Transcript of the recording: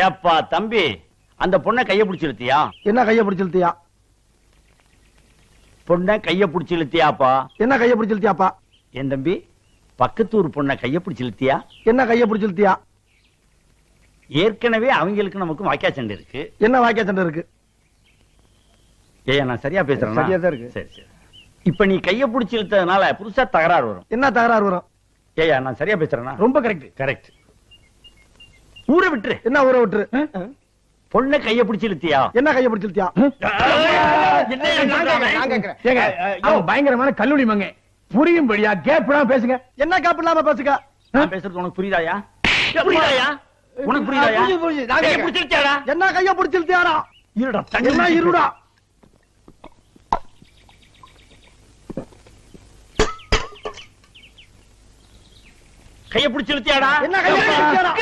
ஏப்பா தம்பி, அந்த பொண்ணை கைய பிடிச்சு இழுத்தியா? என்ன கைய பிடிச்சு இழுத்தியா? பொண்ணை கைய பிடிச்சு இழுத்தியாப்பா? என்ன கைய பிடிச்சு இழுத்தியாப்பா? என் தம்பி, பக்கத்தூர் பொண்ணை கைய பிடிச்சு இழுத்தியா? என்ன கைய பிடிச்சு இழுத்தியா? ஏற்கனவே அவங்களுக்கு நமக்கு வாக்கியா சண்டை இருக்கு. என்ன வாக்கியா சண்டை இருக்கு? ஏய், நான் சரியா பேசுறேன்? சரியா தான் இருக்கு. சரி சரி. இப்ப நீ கைய பிடிச்சு இழுத்ததுனால புதுசா தகராறு வரும். என்ன தகராறு வரும்? ஏயா, நான் சரியா பேசுறேன்னா? ரொம்ப கரெக்ட். கரெக்ட். ஊரை விட்டுரு. என்ன ஊரை விட்டுரு? பொண்ணை கைய பிடிச்சு இழுத்தியா? என்ன கைய பிடிச்சு இழுத்தியா? பயங்கரமான கல்லூரி மங்க புரியும்படியா கேப் பேசுங்க. என்ன கேப் இல்லாம பேசுங்க. நான் பேசுறது உனக்கு புரியுதாயா? புரியுதாயா? உனக்கு புரியுதாயா? கைய பிடிச்சு இழுத்தியாடா? என்ன கைய பிடிச்சு இழுத்தியாடா? இருடா, என்ன இருடா? கைய பிடிச்சு இழுத்தியாடா? என்ன கைய பிடிச்சு இழுத்தியாடா?